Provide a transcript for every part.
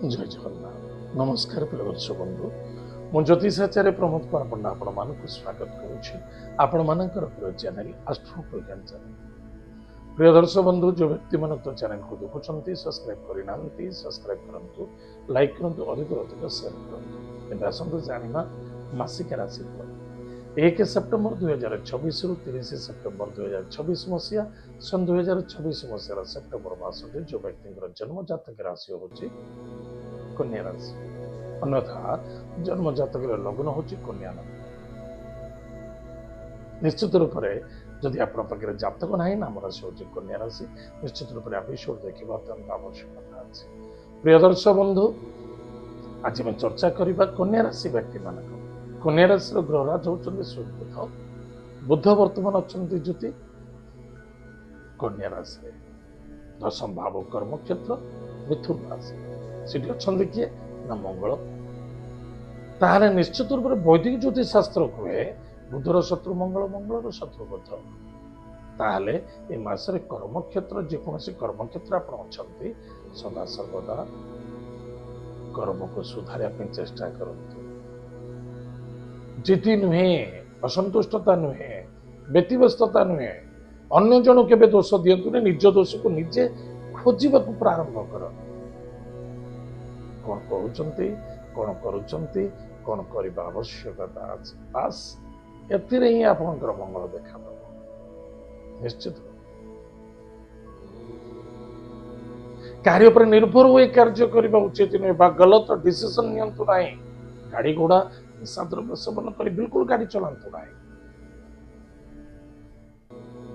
ଜୟ ଜଗନ୍ନାଥ। ନମସ୍କାର ପ୍ରିୟ ଦର୍ଶକ ବନ୍ଧୁ, ମୁଁ ଜ୍ୟୋତିଷାଚାର୍ଯ୍ୟ ପ୍ରମୋଦ କୁମାର ପଣ୍ଡା ଆପଣମାନଙ୍କୁ ସ୍ୱାଗତ କରୁଛି ଆପଣମାନଙ୍କର ପ୍ରିୟ ଚ୍ୟାନେଲ ଆଷ୍ଟ୍ରୋ ପ୍ରଜ୍ଞାନ ଚ୍ୟାନେଲ। ପ୍ରିୟ ଦର୍ଶକ ବନ୍ଧୁ, ଯେଉଁ ବ୍ୟକ୍ତିମାନେ ତ ଚ୍ୟାନେଲକୁ ଦେଖୁଛନ୍ତି ସବସ୍କ୍ରାଇବ୍ କରିନାହାନ୍ତି ସବସ୍କ୍ରାଇବ୍ କରନ୍ତୁ, ଲାଇକ୍ କରନ୍ତୁ, ଅଧିକରୁ ଅଧିକ ସେୟାର କରନ୍ତୁ। ଏବେ ଆସନ୍ତୁ ଜାଣିବା ମାସିକା ରାଶିଫଳ 1 ସେପ୍ଟେମ୍ବର 2024ରୁ 30 ସେପ୍ଟେମ୍ବର 2024 ମସିହା ସନ୍ 2024 ମସିହାର ସେପ୍ଟେମ୍ବର ମାସରେ ଯେଉଁ ବ୍ୟକ୍ତିଙ୍କର ଜନ୍ମ ଜାତକ ରାଶି ହେଉଛି କନ୍ୟା ରାଶି, ଅନ୍ୟଥା ଜନ୍ମ ଜାତକର ଲଗ୍ନ ହେଉଛି କନ୍ୟା ଲଗ୍ନ। ନିଶ୍ଚିତ ରୂପରେ ଯଦି ଆପଣଙ୍କ ପାଖରେ ଜାତକ ନାହିଁ, ନାମ ରାଶି ହେଉଛି କନ୍ୟା ରାଶି, ନିଶ୍ଚିତ ରୂପରେ ଏପିସୋଡ୍ ଦେଖିବା ଅତ୍ୟନ୍ତ ଆବଶ୍ୟକତା ଅଛି। ପ୍ରିୟ ଦର୍ଶକ ବନ୍ଧୁ, ଆଜି ଆମେ ଚର୍ଚ୍ଚା କରିବା କନ୍ୟା ରାଶି ବ୍ୟକ୍ତିମାନଙ୍କ। କନ୍ୟା ରାଶିର ଗ୍ରହରାଜ ହେଉଛନ୍ତି ବୁଧ। ବୁଧ ବର୍ତ୍ତମାନ ଅଛନ୍ତି ଜ୍ୟୋତି କନ୍ୟା ରାଶିରେ, ଦଶମ ଭାବ କର୍ମକ୍ଷେତ୍ର ମିଥୁନ ରାଶି। ସେଠି ଅଛନ୍ତି କିଏ ନା ମଙ୍ଗଳ। ତାହେଲେ ନିଶ୍ଚିତ ରୂପରେ ବୈଦିକ ଜ୍ୟୋତିଷ ଶାସ୍ତ୍ର କୁହେ ବୁଧର ଶତ୍ରୁ ମଙ୍ଗଳ, ମଙ୍ଗଳର ଶତ୍ରୁ ବୁଧ। ତାହେଲେ ଏ ମାସରେ କର୍ମକ୍ଷେତ୍ର, ଯେକୌଣସି କର୍ମକ୍ଷେତ୍ର ଆପଣ ଅଛନ୍ତି, ସଦା ସର୍ବଦା କର୍ମକୁ ସୁଧାରିବା ପାଇଁ ଚେଷ୍ଟା କରନ୍ତୁ। ଜିଦି ନୁହେଁ, ଅସନ୍ତୁଷ୍ଟତା ନୁହେଁ, ବ୍ୟତିବ୍ୟସ୍ତତା ନୁହେଁ, ଅନ୍ୟ ଜଣକୁ କେବେ ଦୋଷ ଦିଅନ୍ତୁନି, ନିଜ ଦୋଷକୁ ନିଜେ ଖୋଜିବାକୁ ପ୍ରାରମ୍ଭ କରନ୍ତୁ। କଣ କହୁଛନ୍ତି, କଣ କରୁଛନ୍ତି, କଣ କରିବା ଆବଶ୍ୟକତା ଅଛି, ବାସ୍ ଏଥିରେ ହିଁ ଆପଣଙ୍କର ମଙ୍ଗଳ ଦେଖାଦେବ। ନିଶ୍ଚିତ କାହାରି ଉପରେ ନିର୍ଭର ହୋଇ କାର୍ଯ୍ୟ କରିବା ଉଚିତ ନୁହେଁ ବା ଗଲତ ଡିସିସନ ନିଅନ୍ତୁ ନାହିଁ। ଗାଡି ଘୋଡା ନିଶା ଦ୍ରବ୍ୟ ସେବନ କରି ବିଲକୁଲ ଗାଡି ଚଲାନ୍ତୁ ନାହିଁ।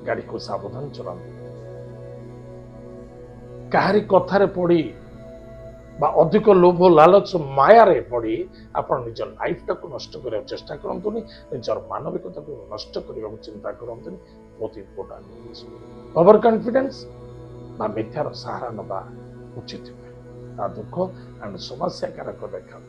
ଗାଡିକୁ ସାବଧାନ ଚଲାନ୍ତୁ। କାହାରି କଥାରେ ପଡି ବା ଅଧିକ ଲୋଭ ଲାଲଚ ମାୟାରେ ପଡି ଆପଣ ନିଜ ଲାଇଫଟାକୁ ନଷ୍ଟ କରିବାକୁ ଚେଷ୍ଟା କରନ୍ତୁନି, ନିଜର ମାନବିକତାକୁ ନଷ୍ଟ କରିବାକୁ ଚିନ୍ତା କରନ୍ତୁନି। ବହୁତ ଇମ୍ପୋର୍ଟାଣ୍ଟ ଅଛି। ଓଭର କନଫିଡେନ୍ସ ବା ମିଥ୍ୟାର ସାହାରା ନେବା ଉଚିତ ନୁହେଁ। ତା ଦୁଃଖ ଆଣ୍ଡ ସମସ୍ୟାକାରକ ଦେଖାବ।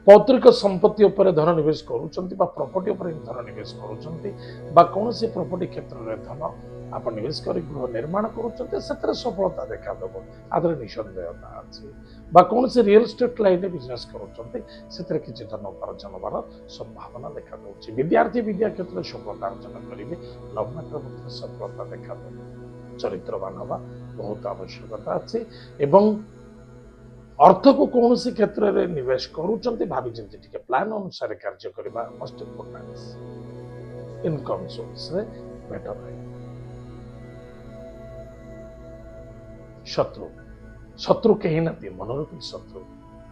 ପୈତୃକ ସମ୍ପତ୍ତି ଉପରେ ଧନ ନିବେଶ କରୁଛନ୍ତି ବା ପ୍ରପର୍ଟି ଉପରେ ଧନ ନିବେଶ କରୁଛନ୍ତି ବା କୌଣସି ପ୍ରପର୍ଟି କ୍ଷେତ୍ରରେ ଧନ ଆପଣ ନିବେଶ କରି ଗୃହ ନିର୍ମାଣ କରୁଛନ୍ତି, ସେଥିରେ ସଫଳତା ଦେଖାଦେବ, ଆଦରେ ନିଃସନ୍ଦେହତା ଅଛି। ବା କୌଣସି ରିଅଲ ଇଷ୍ଟେଟ୍ ଲାଇନରେ ବିଜନେସ କରୁଛନ୍ତି, ସେଥିରେ କିଛି ଧନ ଉପାର୍ଜନ ହେବାର ସମ୍ଭାବନା ଦେଖାଦେଉଛି। ବିଦ୍ୟାର୍ଥୀ ବିଦ୍ୟା କ୍ଷେତ୍ରରେ ସଫଳତା ଅର୍ଜନ କରିବେ, ଲଭ୍ ମ୍ୟାଟର ମଧ୍ୟରେ ସଫଳତା ଦେଖାଦେବ। ଚରିତ୍ରବାନ ହେବା ବହୁତ ଆବଶ୍ୟକତା ଅଛି ଏବଂ ଅର୍ଥକୁ କୌଣସି କ୍ଷେତ୍ରରେ ନିବେଶ କରୁଛନ୍ତି, ଭାବିଛନ୍ତି ଟିକେ ପ୍ଲାନ ଅନୁସାରେ କାର୍ଯ୍ୟ କରିବା ମୋଷ୍ଟ ଇମ୍ପୋର୍ଟାଣ୍ଟ। ଇନକମ୍ ସୋର୍ସରେ ବେଟର ରହିବ। ଶତ୍ରୁ ଶତ୍ରୁ କେହି ନାହାନ୍ତି, ମନୋରୂପୀ ଶତ୍ରୁ।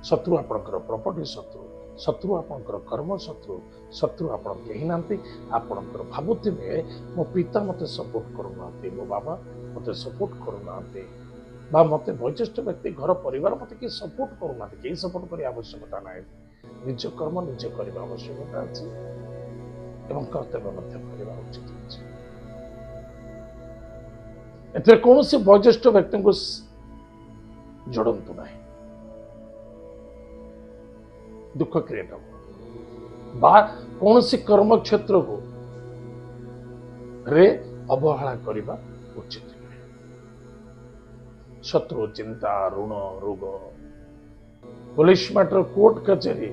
ଶତ୍ରୁ ଆପଣଙ୍କର ପ୍ରପର୍ଟି ଶତ୍ରୁ, ଶତ୍ରୁ ଆପଣଙ୍କର କର୍ମ ଶତ୍ରୁ, ଶତ୍ରୁ ଆପଣ କେହି ନାହାନ୍ତି। ଆପଣଙ୍କର ଭାବୁଥିବେ ମୋ ପିତା ମୋତେ ସପୋର୍ଟ କରୁନାହାନ୍ତି, ମୋ ବାବା ମୋତେ ସପୋର୍ଟ କରୁନାହାନ୍ତି, ବା ମୋତେ ବୟୋଜ୍ୟେଷ୍ଠ ବ୍ୟକ୍ତି ଘର ପରିବାର ମୋତେ କେହି ସପୋର୍ଟ କରୁନାହାନ୍ତି। କେହି ସପୋର୍ଟ କରିବା ଆବଶ୍ୟକତା ନାହିଁ। ନିଜ କର୍ମ ନିଜେ କରିବା ଆବଶ୍ୟକତା ଅଛି ଏବଂ କର୍ତ୍ତବ୍ୟ ମଧ୍ୟ କରିବା ଉଚିତ ଅଛି। ଏଥିରେ କୌଣସି ବୟୋଜ୍ୟେଷ୍ଠ ବ୍ୟକ୍ତିଙ୍କୁ ଯୋଡ଼ନ୍ତୁ ନାହିଁ, ଦୁଃଖ କ୍ରିଏଟ ହବ। ବା କୌଣସି କର୍ମକ୍ଷେତ୍ରକୁ ରେ ଅବହେଳା କରିବା ଉଚିତ ନୁହେଁ। ଶତ୍ରୁ, ଚିନ୍ତା, ଋଣ, ରୋଗ, ପୋଲିସ ମ୍ୟାଟର, କୋର୍ଟ କଚେରୀ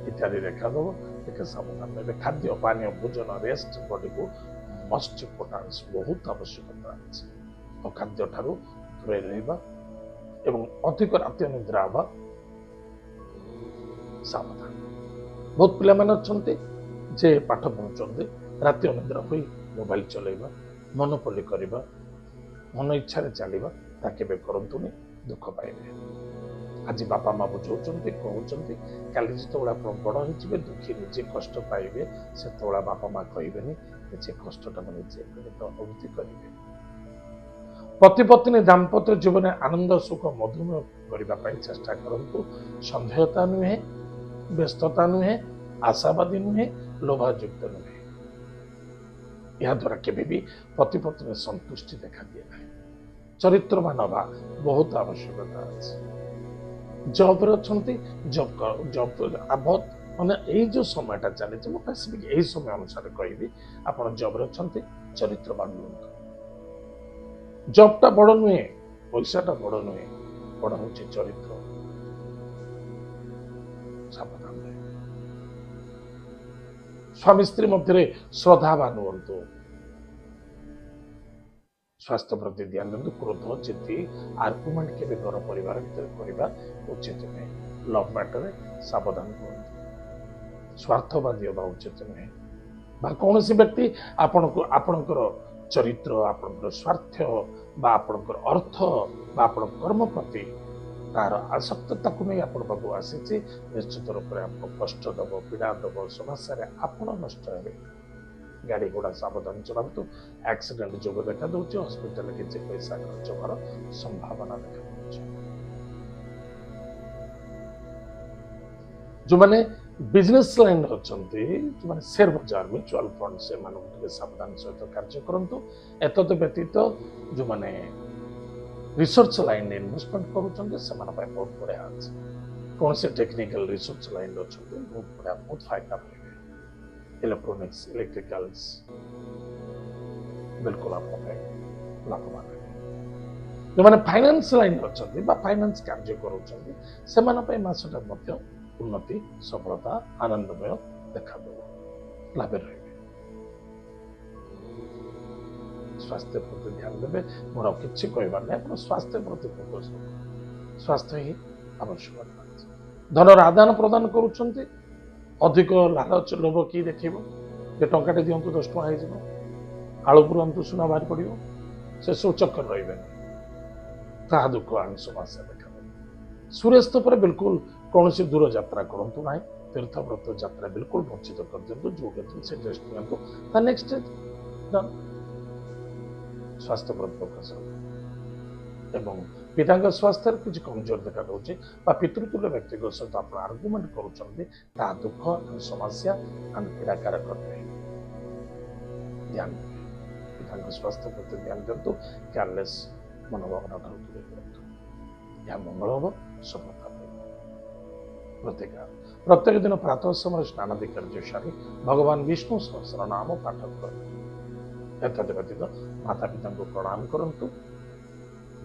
ଇତ୍ୟାଦି ଦେଖାଦେବ, ଟିକେ ସାବଧାନ ରହିବେ। ଖାଦ୍ୟ ପାନୀୟ ଭୋଜନ ରେଷ୍ଟ ବଡିକୁ ମୋଷ୍ଟ ଇମ୍ପୋର୍ଟାନ୍ସ ବହୁତ ଆବଶ୍ୟକତା ଅଛି। ଅଖାଦ୍ୟ ଠାରୁ ଦୂରେଇ ରହିବା ଏବଂ ଅଧିକ ରାତି ଅନିଦ୍ରା ହେବା ସାବଧାନ। ବହୁତ ପିଲାମାନେ ଅଛନ୍ତି ଯେ ପାଠ ପଢୁଛନ୍ତି, ରାତି ଅନିଦ୍ରା ହୋଇ ମୋବାଇଲ ଚଲେଇବା, ମନୋପଲି କରିବା, ମନ ଇଚ୍ଛାରେ ଚାଲିବା, ତା କେବେ କରନ୍ତୁନି, ଦୁଃଖ ପାଇବେ। ଆଜି ବାପା ମା ବୁଝାଉଛନ୍ତି, କହୁଛନ୍ତି, କାଲି ଯେତେବେଳେ ଆପଣ ବଡ଼ ହେଇଯିବେ, ଦୁଃଖୀ ନିଜେ କଷ୍ଟ ପାଇବେ, ସେତେବେଳେ ବାପା ମା କହିବେନି, ନିଜେ କଷ୍ଟଟାକୁ ନିଜେ ଅନୁଭୂତି କରିବେ। ପତି ପତ୍ନୀ ଦାମ୍ପତ୍ୟ ଜୀବନରେ ଆନନ୍ଦ ସୁଖ ମଧୁମେହ କରିବା ପାଇଁ ଚେଷ୍ଟା କରନ୍ତୁ। ସନ୍ଦେହତା ନୁହେଁ, ବ୍ୟସ୍ତତା ନୁହେଁ, ଆଶାବାଦୀ ନୁହେଁ, ଲୋଭାଯୁକ୍ତ ନୁହେଁ। ଏହା ଦ୍ୱାରା କେବେ ବି ପତି ପତ୍ନୀ ସନ୍ତୁଷ୍ଟି ଦେଖାଦିଏ ନାହିଁ। ଚରିତ୍ରବାନ ହେବା ବହୁତ ଆବଶ୍ୟକତା ଅଛି। ଜବରେ ଅଛନ୍ତି, ମାନେ ଏଇ ଯୋଉ ସମୟଟା ଚାଲିଛି, ମୁଁ ସ୍ପେସିଫିକ ଏଇ ସମୟ ଅନୁସାରେ କହିବି, ଆପଣ ଜବରେ ଅଛନ୍ତି, ଚରିତ୍ରବାନ ହୁଅନ୍ତୁ। ଜବଟା ବଡ ନୁହେଁ, ପଇସାଟା ବଡ ନୁହେଁ, ବଡ଼ ହେଉଛି ଚରିତ୍ର। ସାବଧାନ ରହିବେ। ସ୍ୱାମୀ ସ୍ତ୍ରୀ ମଧ୍ୟରେ ଶ୍ରଦ୍ଧାବାନ ହୁଅନ୍ତୁ। ସ୍ୱାସ୍ଥ୍ୟ ପ୍ରତି ଧ୍ୟାନ ଦିଅନ୍ତୁ। କ୍ରୋଧ, ଜିଦ୍ଦି, ଆର୍ଗୁମେଣ୍ଟ କେବେ ଘର ପରିବାର ଭିତରେ କରିବା ଉଚିତ ନୁହେଁ। ଲଭ୍ ମ୍ୟାଟରରେ ସାବଧାନ ହୁଅନ୍ତୁ। ସ୍ୱାର୍ଥବାଦୀ ହେବା ଉଚିତ ନୁହେଁ। ବା କୌଣସି ବ୍ୟକ୍ତି ଆପଣଙ୍କର ଚରିତ୍ର, ଆପଣଙ୍କର ସ୍ୱାର୍ଥ ବା ଆପଣଙ୍କର ଅର୍ଥ ବା ଆପଣଙ୍କ କର୍ମ ପ୍ରତି ତାର ଆସକ୍ତତାକୁ ନେଇ ଆପଣ ପାଖକୁ ଆସିଛି, ନିଶ୍ଚିତ ରୂପରେ ଆପଣଙ୍କୁ କଷ୍ଟ ଦେବ, ପୀଡ଼ା ଦେବ, ସମସ୍ୟାରେ ଆପଣ ନଷ୍ଟ ହେବେ। ଗାଡ଼ି ଘୋଡ଼ା ସାବଧାନ ଚଳାନ୍ତୁ। ଆକ୍ସିଡେଣ୍ଟ ଯୋଗ ଦେଖାଦେଉଛି, ହସ୍ପିଟାଲରେ କିଛି ପଇସା ଖର୍ଚ୍ଚ ହେବାର ସମ୍ଭାବନା ଦେଖାଦେଉଛି। ଯେଉଁମାନେ ବିଜନେସ୍ ଲାଇନ୍ରେ ଅଛନ୍ତି, ଯେଉଁମାନେ ସେୟାର ବଜାର, ମ୍ୟୁଚୁଆଲ ଫଣ୍ଡ, ସେମାନଙ୍କୁ ଟିକେ ସାବଧାନ ସହିତ କାର୍ଯ୍ୟ କରନ୍ତୁ। ଏତଦ୍ ବ୍ୟତୀତ ଯେଉଁମାନେ ରିସର୍ଚ୍ଚ ଲାଇନ୍ରେ ଇନଭେଷ୍ଟମେଣ୍ଟ କରୁଛନ୍ତି, ସେମାନଙ୍କ ପାଇଁ ବହୁତ ବଢ଼ିଆ ଅଛି। କୌଣସି ଟେକ୍ନିକାଲ ରିସର୍ଚ୍ଚ ଲାଇନ୍ରେ ଅଛନ୍ତି, ବହୁତ ବଢ଼ିଆ, ବହୁତ ଫାଇଦା ପାଇବେ। ଇଲେକ୍ଟ୍ରୋନିକ୍ସ, ଇଲେକ୍ଟ୍ରିକାଲ୍ସ ବିଲକୁଲ ଆପଣଙ୍କ ପାଇଁ ଲାଭବାନ ହେବେ। ଯେଉଁମାନେ ଫାଇନାନ୍ସ ଲାଇନ୍ରେ ଅଛନ୍ତି ବା ଫାଇନାନ୍ସ କାର୍ଯ୍ୟ କରୁଛନ୍ତି, ସେମାନଙ୍କ ପାଇଁ ମାସଟା ମଧ୍ୟ ଉନ୍ନତି, ସଫଳତା, ଆନନ୍ଦମୟ ଦେଖାଦେବ। ଲାଭରେ ରହିବେ। ସ୍ୱାସ୍ଥ୍ୟ ପ୍ରତି ଧ୍ୟାନ ଦେବେ। ମୋର ଆଉ କିଛି କହିବାର ନାହିଁ। ଆପଣ ସ୍ୱାସ୍ଥ୍ୟ ପ୍ରତି ଫୋକସ୍ କରନ୍ତୁ। ସ୍ୱାସ୍ଥ୍ୟ ହିଁ ଆବଶ୍ୟକ। ଧନର ଆଦାନ ପ୍ରଦାନ କରୁଛନ୍ତି, ଅଧିକ ଲାଲଚ ଲୋଭ କି ଦେଖିବ? ଯେ ଟଙ୍କାଟେ ଦିଅନ୍ତୁ 10 ଟଙ୍କା ହେଇଯିବ, ଆଳୁ ପୁରାନ୍ତୁ ସୁନା ବାହାରି ପଡ଼ିବ, ସେସବୁ ଚକ୍କର ରହିବେନି। ତାହା ଦୁଃଖ ଆଣି ସମସ୍ୟା ଦେଖାଦେବ। ସୂର୍ଯ୍ୟାସ୍ତ ପରେ ବିଲକୁଲ କୌଣସି ଦୂର ଯାତ୍ରା କରନ୍ତୁ ନାହିଁ। ତୀର୍ଥବ୍ରତ ଯାତ୍ରା ବିଲକୁଲ ବଞ୍ଚିତ କରିଦିଅନ୍ତୁ। ଯୋଉଠି ସେ ରେଷ୍ଟ ନିଅନ୍ତୁ। ତା ନେକ୍ସଟ ଡନ୍। ସ୍ୱାସ୍ଥ୍ୟ ପ୍ରତି ଫୋକସ୍ ଏବଂ ପିତାଙ୍କ ସ୍ୱାସ୍ଥ୍ୟରେ କିଛି କମଜୋର ଦେଖାଦେଉଛି ବା ପିତୃତୁଲ୍ୟ ବ୍ୟକ୍ତିଙ୍କ ସହିତ ଆପଣ ଆର୍ଗୁମେଣ୍ଟ କରୁଛନ୍ତି, ତାହା ଦୁଃଖ, ସମସ୍ୟା ପୀଡ଼ାକାରକ ନୁହେଁ। ଧ୍ୟାନ ଦେବେ। ପିତାଙ୍କ ସ୍ୱାସ୍ଥ୍ୟ ପ୍ରତି ଧ୍ୟାନ ଦିଅନ୍ତୁ। କେୟାରଲେସ୍ ମନୋଭାବନା ଠାରୁ ଦୂରେଇ ଦିଅନ୍ତୁ। ଏହା ମଙ୍ଗଳ ହେବ, ସଫଳତା ପାଇବ। ପ୍ରତ୍ୟେକ ଦିନ ପ୍ରାତଃ ସମୟରେ ସ୍ନାନାଦି କାର୍ଯ୍ୟ ସାରି ଭଗବାନ ବିଷ୍ଣୁ ସହସ୍ର ନାମ ପାଠ କରନ୍ତୁ। ଏତଦ୍ ବ୍ୟତୀତ ମାତା ପିତାଙ୍କୁ ପ୍ରଣାମ କରନ୍ତୁ।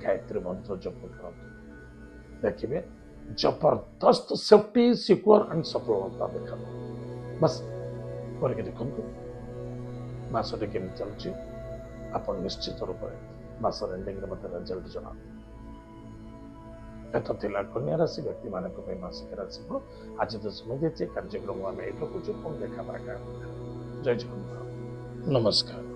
ଗାୟତ୍ରୀ ମନ୍ତ୍ର ଜପ କରନ୍ତୁ। ଦେଖିବେ ଜବରଦସ୍ତ ସେଫ୍ଟି, ସିକ୍ୟୁର ଆଣ୍ଡ ସଫଳତା ଦେଖାଦେବ। ବାସ୍ କରିକି ଦେଖନ୍ତୁ ମାସଟି କେମିତି ଚାଲୁଛି। ଆପଣ ନିଶ୍ଚିତ ରୂପରେ ମାସର ଏଣ୍ଡିଂରେ ମୋତେ ରେଜଲ୍ଟ ଜଣାନ୍ତୁ। ଏତ ଥିଲା କନ୍ୟା ରାଶି ବ୍ୟକ୍ତିମାନଙ୍କ ପାଇଁ ମାସିକ ରାଶିଫଳ। ଆଜି ତ ସମୟ ଦେଇଛି, କାର୍ଯ୍ୟକ୍ରମ ଆମେ ଏଇଠି ରଖୁଛୁ। ପୁଣି ଦେଖା ପାଇବା। ଜୟ ଜଗନ୍ନାଥ, ନମସ୍କାର।